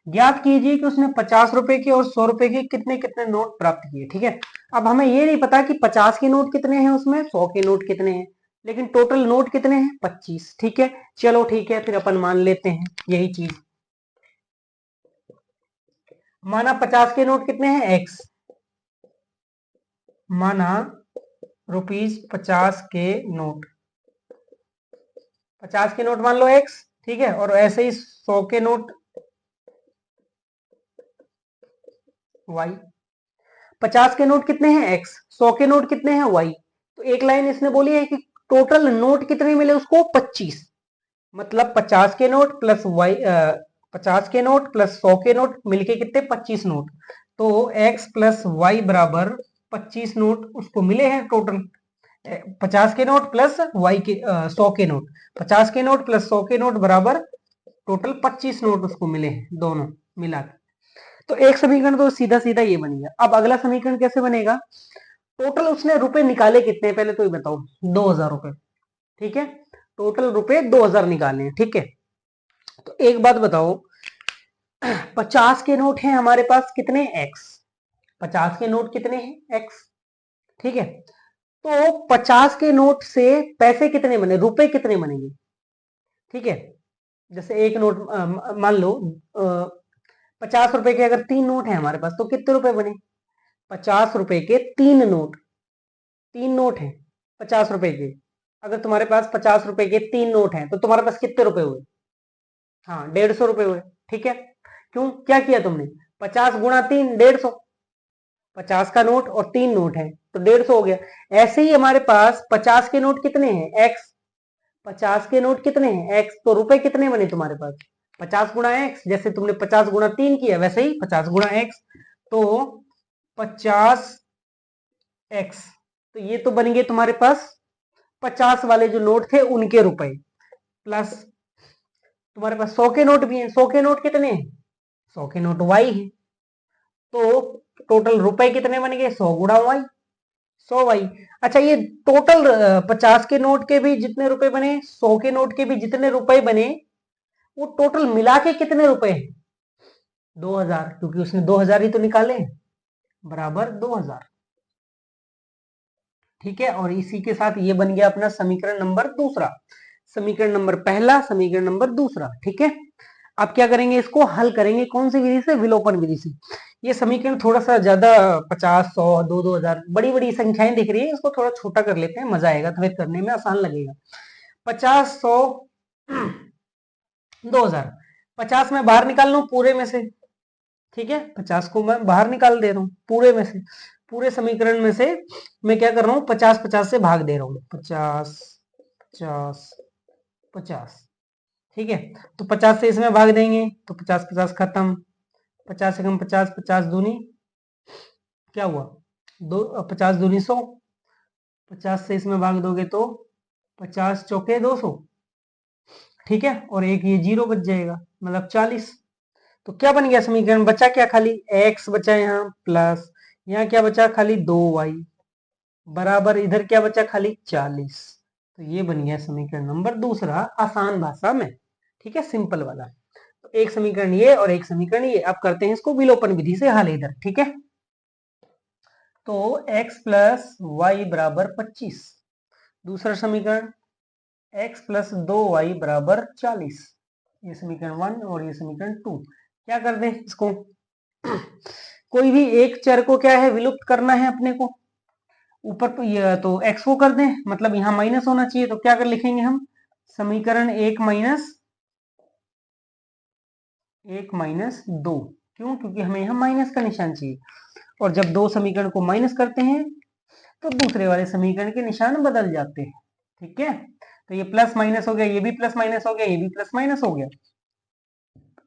ज्ञात कीजिए कि उसने 50 रुपए के और 100 रुपए के कितने कितने नोट प्राप्त किए। ठीक है, अब हमें ये नहीं पता कि 50 के नोट कितने हैं उसमें, 100 के नोट कितने हैं, लेकिन टोटल नोट कितने हैं, 25। ठीक है, चलो ठीक है, फिर अपन मान लेते हैं यही चीज। माना 50 के नोट कितने हैं, x, माना ₹50 के नोट, 50 के नोट मान लो x। ठीक है, और ऐसे ही 100 के नोट y। 50 के नोट कितने हैं, x, 100 के नोट कितने हैं, y। तो एक लाइन इसने बोली है कि टोटल नोट कितने मिले उसको, 25। मतलब 50 के नोट प्लस y, 50 के नोट प्लस 100 के नोट मिलके कितने, 25 नोट। तो x प्लस वाई बराबर 25 नोट उसको मिले हैं टोटल। 50 के नोट प्लस वाई के 100 के नोट, 50 के नोट प्लस 100 के नोट बराबर टोटल 25 नोट उसको मिले हैं दोनों मिला के। तो एक समीकरण तो सीधा सीधा ये बन गया। अब अगला समीकरण कैसे बनेगा, टोटल उसने रुपए निकाले कितने, पहले तो ये बताओ, 2000 रुपए। ठीक है, टोटल रुपए 2000 निकाले हैं। ठीक है, तो एक बात बताओ, 50 के नोट हैं हमारे पास कितने, x, 50 के नोट कितने हैं, x। ठीक है, तो 50 के नोट से पैसे कितने बने, रुपए कितने बनेंगे। ठीक है, जैसे एक नोट मान लो 50 रुपए के अगर 3 नोट है हमारे पास, तो कितने रुपए बने, 50 रुपए के 3 नोट, 3 नोट हैं 50 रुपए के। अगर तुम्हारे पास 50 रुपए के 3 नोट हैं तो तुम्हारे पास कितने रुपए हुए, हाँ 150 रुपए हुए। ठीक है, क्यों, क्या किया तुमने, 50 गुणा 3, 150, 50 का नोट और 3 नोट है तो 150 हो गया। ऐसे ही हमारे पास 50 के नोट कितने हैं, x, 50 के नोट कितने हैं, x, तो रुपए कितने बने तुम्हारे पास, 50 गुणा x, जैसे तुमने 50 गुणा 3 किया वैसे ही 50 गुणा x, तो 50x, तो ये तो बन गए तुम्हारे पास 50 वाले जो नोट थे उनके रुपए, प्लस तुम्हारे पास 100 के नोट भी हैं, 100 के नोट कितने हैं, 100 के नोट y है, तो टोटल रुपए कितने बन गए, 100 गुणा y, 100 y। अच्छा, ये टोटल 50 के नोट के भी जितने रुपए बने, 100 के नोट के भी जितने रुपए बने, वो टोटल मिला के कितने रुपए हैं, 2000, क्योंकि उसने 2000 ही तो निकाले, बराबर 2000। ठीक है, और इसी के साथ ये बन गया अपना समीकरण नंबर दूसरा, समीकरण नंबर पहला, समीकरण नंबर दूसरा। ठीक है, अब क्या करेंगे, इसको हल करेंगे कौन सी विधि से, विलोपन विधि से। ये समीकरण थोड़ा सा ज्यादा 50, 100, 2-2 हजार बड़ी बड़ी संख्याएं दिख रही है, इसको थोड़ा छोटा कर लेते हैं, मजा आएगा, थोड़ा करने में आसान लगेगा। 50, 100, 2 हजार, 50 में बाहर निकाल लूं पूरे में से। ठीक है, 50 को मैं बाहर निकाल दे रहा हूँ पूरे में से, पूरे समीकरण में से मैं क्या कर रहा हूँ, 50 50 से भाग दे रहा हूँ, 50 50 50। ठीक है, तो 50 से इसमें भाग देंगे तो 50 50 खत्म, 50 से कम 50, 50 दूनी क्या हुआ, 50 दूनी 100, 50 से इसमें भाग दोगे तो 50 चौके 200। ठीक है, और एक ये जीरो बच जाएगा, मतलब 40। तो क्या बन गया समीकरण, बचा क्या, खाली x बचा यहाँ, प्लस यहाँ क्या बचा, खाली 2y, बराबर इधर क्या बचा, खाली 40। तो ये बन गया समीकरण नंबर दूसरा, आसान भाषा में। ठीक है, सिंपल वाला। तो एक समीकरण ये और एक समीकरण ये। अब करते हैं इसको विलोपन विधि से हल इधर। ठीक है, तो x प्लस वाई बराबर 25, दूसरा समीकरण x प्लस 2y बराबर 40, ये समीकरण 1 और ये समीकरण 2। क्या कर दें इसको, कोई भी एक चर को क्या है, विलुप्त करना है अपने को। ऊपर तो x को कर दें, मतलब यहाँ माइनस होना चाहिए, तो क्या कर लिखेंगे हम, समीकरण 1 माइनस 2। क्यों, क्योंकि हमें यहाँ माइनस का निशान चाहिए, और जब दो समीकरण को माइनस करते हैं तो दूसरे वाले समीकरण के निशान बदल जाते हैं। ठीक है, तो ये प्लस माइनस हो गया, ये भी प्लस माइनस हो गया, ये भी प्लस माइनस हो गया।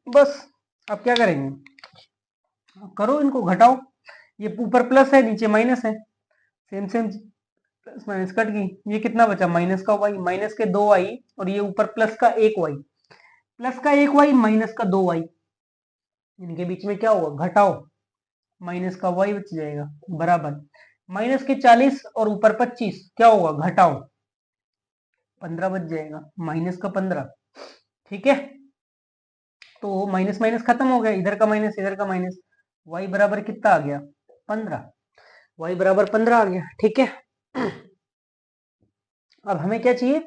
बस अब क्या करेंगे, करो इनको घटाओ, ये ऊपर प्लस है नीचे माइनस है, same same plus minus cut गई, ये कितना बचा, माइनस का वाई, माइनस के 2y, और ये ऊपर प्लस का 1y, प्लस का 1y माइनस का 2y, इनके बीच में क्या होगा, घटाओ, माइनस का y बच जाएगा, बराबर माइनस के 40 और ऊपर 25 क्या होगा, घटाओ, 15 बच जाएगा, माइनस का 15। ठीक है, तो माइनस माइनस खत्म हो गया, इधर का माइनस इधर का माइनस, y बराबर कितना आ गया, 15, y बराबर 15 आ गया। ठीक है, अब हमें क्या चाहिए,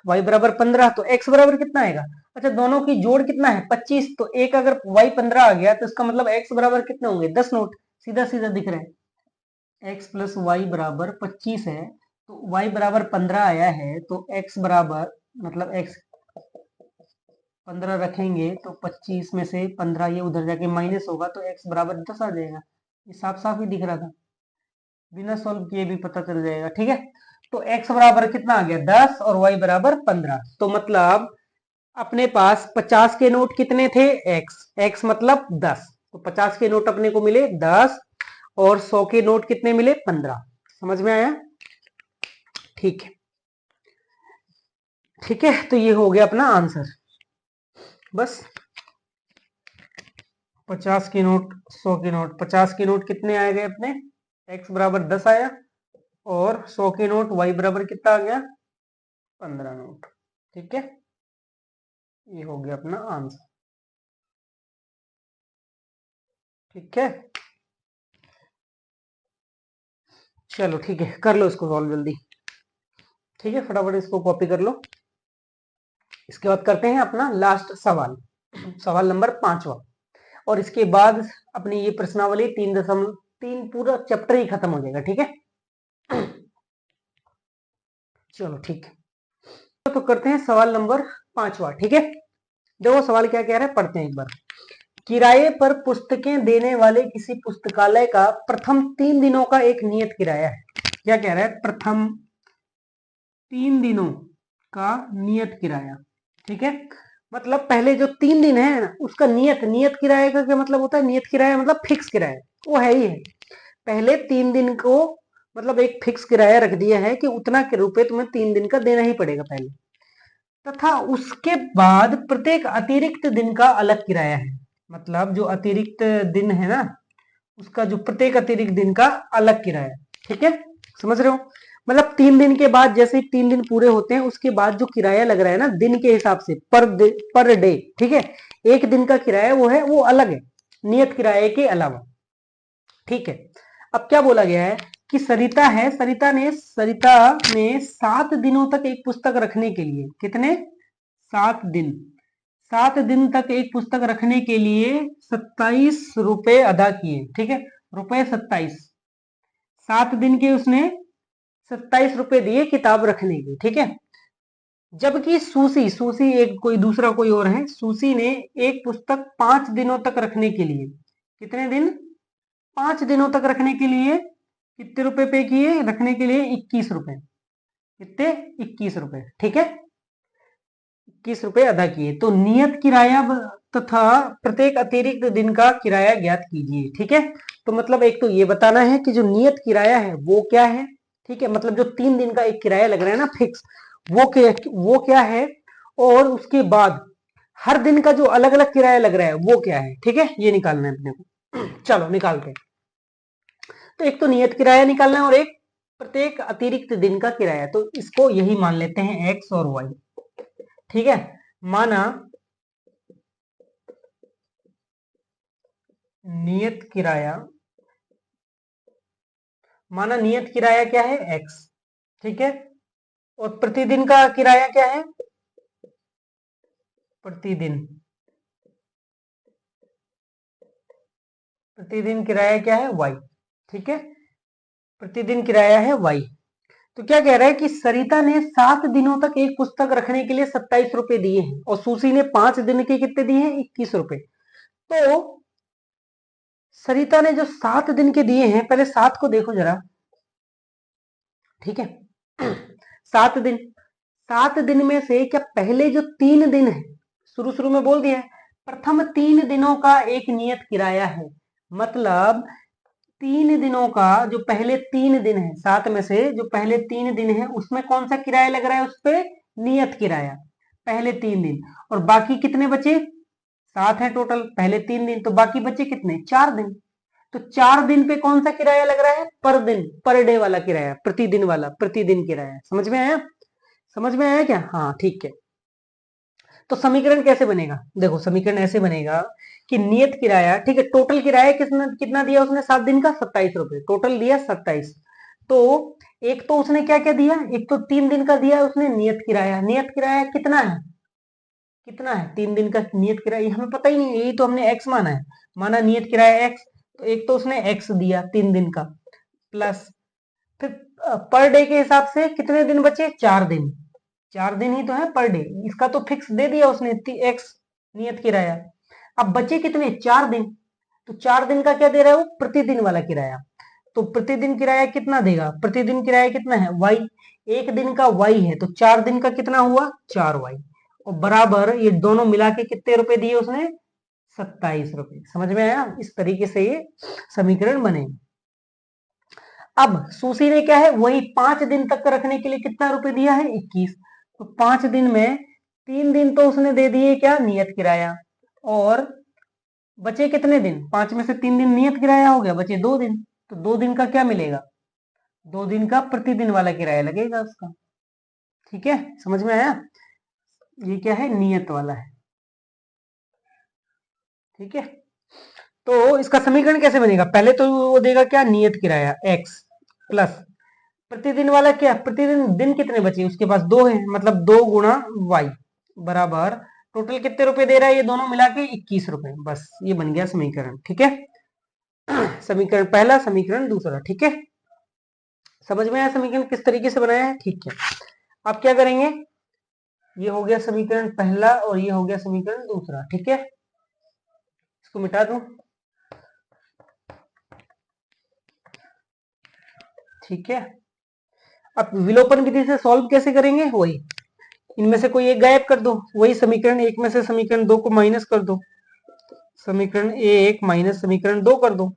y बराबर 15, तो x बराबर कितना आएगा, अच्छा दोनों की जोड़ कितना है 25, तो एक अगर y 15 आ गया तो इसका मतलब x बराबर कितने होंगे, 10 नोट, सीधा सीधा दिख रहे हैं, x प्लस वाई बराबर 25 है, तो y बराबर 15 आया है, तो x बराबर मतलब x 15 रखेंगे तो 25 में से 15 ये उधर जाके माइनस होगा, तो x बराबर 10 आ जाएगा, ये साफ साफ ही दिख रहा था, बिना सॉल्व किए भी पता चल जाएगा। ठीक है, तो x बराबर कितना आ गया 10 और y बराबर 15, तो मतलब अपने पास 50 के नोट कितने थे, x मतलब 10, तो 50 के नोट अपने को मिले 10 और 100 के नोट कितने मिले 15। समझ में आया, ठीक है। ठीक है, तो ये हो गया अपना आंसर, बस 50 की नोट 100 की नोट, 50 की नोट कितने आए गए अपने, x बराबर 10 आया, और 100 की नोट y बराबर कितना आ गया, 15 नोट। ठीक है, ये हो गया अपना आंसर। ठीक है, चलो ठीक है, कर लो इसको सॉल्व जल्दी। ठीक है, फटाफट इसको कॉपी कर लो। इसके बाद करते हैं अपना लास्ट सवाल, सवाल नंबर 5वां, और इसके बाद अपनी ये प्रश्नावली 3.3 पूरा चैप्टर ही खत्म हो जाएगा। ठीक है, चलो ठीक है, तो करते हैं सवाल नंबर 5वां। ठीक है, देखो सवाल क्या कह रहा है, पढ़ते हैं एक बार। किराए पर पुस्तकें देने वाले किसी पुस्तकालय का प्रथम 3 दिनों का एक नियत किराया है। क्या कह रहा है, प्रथम 3 दिनों का नियत किराया। ठीक है, मतलब पहले जो 3 दिन है ना, उसका नियत किराए का क्या मतलब होता है, नियत किराया मतलब फिक्स किराया, वो है ही है। पहले 3 दिन को मतलब एक फिक्स किराया रख दिया है कि उतना के रुपए तुम्हें 3 दिन का देना ही पड़ेगा पहले, तथा उसके बाद प्रत्येक अतिरिक्त दिन का अलग किराया है। मतलब जो अतिरिक्त दिन है ना, उसका जो प्रत्येक अतिरिक्त दिन का अलग किराया। ठीक है, समझ रहे हो, मतलब 3 दिन के बाद जैसे 3 दिन पूरे होते हैं उसके बाद जो किराया लग रहा है ना दिन के हिसाब से, पर डे। ठीक है, एक दिन का किराया वो है, वो अलग है नियत किराए के अलावा। ठीक है, अब क्या बोला गया है, कि सरिता ने 7 दिनों तक एक पुस्तक रखने के लिए, कितने, 7 दिन तक एक पुस्तक रखने के लिए 27 रुपए अदा किए। ठीक है, रुपए 27, 7 दिन के उसने 27 रुपए दिए किताब रखने की। ठीक है, जबकि सूसी एक कोई दूसरा कोई और है, सूसी ने एक पुस्तक 5 दिनों तक रखने के लिए, कितने दिन, 5 दिनों तक रखने के लिए कितने रुपए पे किए, रखने के लिए 21 रुपए, कितने, 21 रुपए। ठीक है, 21 रुपए अदा किए। तो नियत किराया तथा प्रत्येक अतिरिक्त दिन का किराया ज्ञात कीजिए। ठीक है, तो मतलब एक तो ये बताना है कि जो नियत किराया है वो क्या है। ठीक है, मतलब जो 3 दिन का एक किराया लग रहा है ना फिक्स, वो क्या है, और उसके बाद हर दिन का जो अलग अलग किराया लग रहा है वो क्या है। ठीक है, ये निकालना है अपने को। चलो निकालते हैं। तो एक तो नियत किराया निकालना है और एक प्रत्येक अतिरिक्त दिन का किराया। तो इसको यही मान लेते हैं एक्स और वाई। ठीक है, माना नियत किराया क्या है, एक्स। ठीक है, और प्रतिदिन का किराया क्या है, प्रतिदिन किराया क्या है, वाई। ठीक है, प्रतिदिन किराया है वाई। तो क्या कह रहा है कि सरिता ने 7 दिनों तक एक पुस्तक रखने के लिए 27 रुपए दिए हैं और सुशी ने 5 दिन के कितने दिए हैं, 21 रुपए। तो सरिता ने जो 7 दिन के दिए हैं, पहले 7 को देखो जरा। ठीक है, 7 दिन में से क्या पहले जो 3 दिन है, शुरू में बोल दिया है, प्रथम 3 दिनों का एक नियत किराया है। मतलब 3 दिनों का जो पहले 3 दिन है, 7 में से जो पहले 3 दिन है उसमें कौन सा किराया लग रहा है, उस पर नियत किराया, पहले 3 दिन। और बाकी कितने बचे, 7 है टोटल, पहले 3 दिन, तो बाकी बचे कितने, 4 दिन। तो 4 दिन पे कौन सा किराया लग रहा है, पर दिन, पर डे वाला किराया, प्रतिदिन वाला, प्रतिदिन किराया। समझ में आया क्या, हाँ ठीक है। तो समीकरण कैसे बनेगा, देखो समीकरण ऐसे बनेगा कि नियत किराया, ठीक है, टोटल किराया कितना दिया उसने, 7 दिन का 27 रुपए, टोटल दिया 27। तो एक तो उसने क्या क्या दिया, एक तो 3 दिन का दिया उसने नियत किराया। नियत किराया कितना है 3 दिन का नियत किराया, हमें पता ही नहीं, यही तो हमने एक्स माना है, माना नियत किराया एक्स। तो एक तो उसने एक्स दिया 3 दिन का, प्लस फिर पर डे के हिसाब से कितने दिन बचे, 4 दिन, 4 दिन ही तो है पर डे, इसका तो फिक्स दे दिया उसने एक्स नियत किराया। अब बचे कितने, 4 दिन। तो 4 दिन का क्या दे रहा है वो, प्रतिदिन वाला किराया। तो प्रतिदिन किराया कितना देगा, प्रतिदिन किराया कितना है, वाई। एक दिन का वाई है, तो 4 दिन का कितना हुआ, 4 वाई, और बराबर ये दोनों मिला के कितने रुपए दिए उसने, 27 रुपए। समझ में आया, इस तरीके से ये समीकरण बने। अब सुशी ने क्या है, वही 5 दिन तक रखने के लिए कितना रुपए दिया है, 21। तो 5 दिन में 3 दिन तो उसने दे दिए क्या, नियत किराया, और बचे कितने दिन, 5 में से 3 दिन नियत किराया हो गया, बचे 2 दिन। तो 2 दिन का क्या मिलेगा, 2 दिन का प्रतिदिन वाला किराया लगेगा उसका। ठीक है, समझ में आया, ये क्या है, नियत वाला है। ठीक है, तो इसका समीकरण कैसे बनेगा, पहले तो वो देगा क्या, नियत किराया एक्स, प्लस प्रतिदिन वाला क्या, प्रतिदिन दिन कितने बचे उसके पास, 2 है, मतलब 2 गुणा वाई, बराबर टोटल कितने रुपए दे रहा है, ये दोनों मिला के 21 रुपए। बस ये बन गया समीकरण। ठीक है, समीकरण पहला, समीकरण दूसरा। ठीक है, समझ में आया समीकरण किस तरीके से बनाया है। ठीक है, आप क्या करेंगे, ये हो गया समीकरण पहला और ये हो गया समीकरण दूसरा। ठीक है, इसको मिटा दूं। ठीक है, अब विलोपन विधि से सॉल्व कैसे करेंगे, वही इनमें से कोई एक गायब कर दो, वही समीकरण एक में से समीकरण 2 को माइनस कर दो, समीकरण 1 माइनस समीकरण 2 कर दो।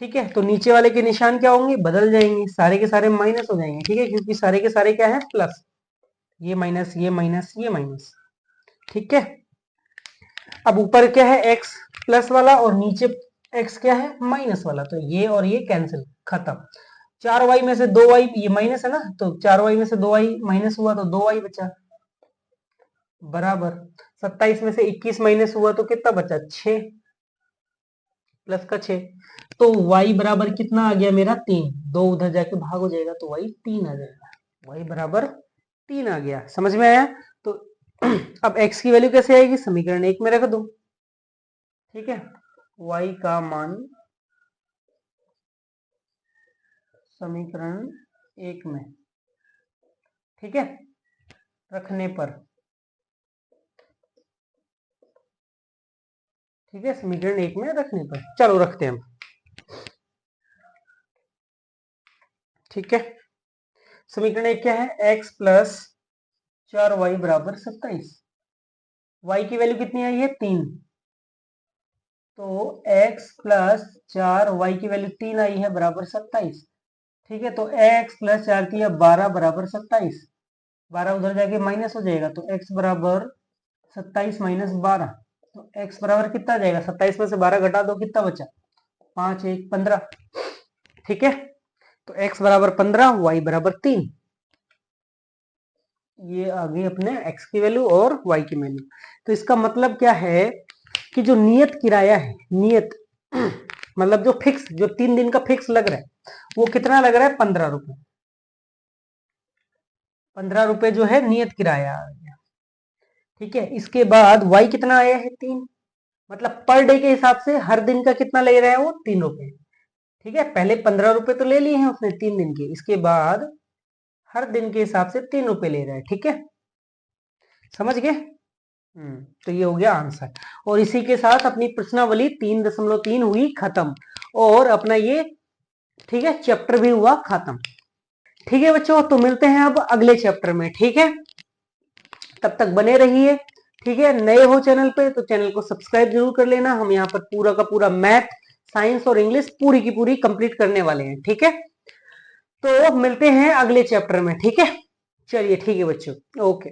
ठीक है, तो नीचे वाले के निशान क्या होंगे, बदल जाएंगे, सारे के सारे माइनस हो जाएंगे। ठीक है, क्योंकि सारे के सारे क्या है, प्लस, ये माइनस ये माइनस ये माइनस। ठीक है, अब ऊपर क्या है, एक्स प्लस वाला और नीचे एक्स क्या है, माइनस वाला, तो ये और ये कैंसिल, खत्म। 4y में से 2y, ये माइनस है ना, तो 4y में से 2y माइनस हुआ तो 2y बचा, बराबर 27 में से 21 माइनस हुआ तो कितना बचा, 6। प्लस का 6, तो y बराबर कितना आ गया मेरा 3, 2 उधर जाके भाग हो जाएगा तो y 3 आ जाएगा, y बराबर 3 आ गया। समझ में आया? तो अब x की वैल्यू कैसे आएगी, समीकरण 1 में रख दो, ठीक है। y का मान समीकरण 1 में, ठीक है, रखने पर, ठीक है, समीकरण 1 में रखने पर, चलो रखते हैं हम, ठीक है। समीकरण 1 क्या है, x प्लस 4y बराबर 27, y की वैल्यू कितनी आई है 3, तो x प्लस 4y की वैल्यू 3 आई है बराबर 27, ठीक है। तो x प्लस 4 की 12 बराबर 27, 12 उधर जाके माइनस हो जाएगा, तो x बराबर 27 माइनस 12, तो x बराबर कितना जाएगा, 27 में से 12 घटा दो, कितना बचा, 5 1 15, ठीक है। तो x बराबर 15, y बराबर 3, ये आ गई अपने x की वैल्यू और y की वैल्यू। तो इसका मतलब क्या है कि जो नियत किराया है, नियत मतलब जो फिक्स, जो 3 दिन का फिक्स लग रहा है, वो कितना लग रहा है, 15 रुपए, 15 रुपए जो है नियत किराया आ गया, ठीक है। इसके बाद y कितना आया है 3, मतलब पर डे के हिसाब से हर दिन का कितना ले रहा है वो 3 रुपए, ठीक है। पहले 15 रुपए तो ले लिए हैं उसने 3 दिन के, इसके बाद हर दिन के हिसाब से 3 रुपए ले रहा है, ठीक है, समझ गए। तो ये हो गया आंसर, और इसी के साथ अपनी प्रश्नावली 3.3 हुई खत्म, और अपना ये, ठीक है, चैप्टर भी हुआ खत्म, ठीक है बच्चों। तो मिलते हैं अब अगले चैप्टर में, ठीक है, तब तक बने रहिए, ठीक है। नए हो चैनल पे तो चैनल को सब्सक्राइब जरूर कर लेना, हम यहाँ पर पूरा का पूरा मैथ, साइंस और इंग्लिश पूरी की पूरी कंप्लीट करने वाले हैं, ठीक है। तो मिलते हैं अगले चैप्टर में, ठीक है, चलिए ठीक है बच्चों, ओके।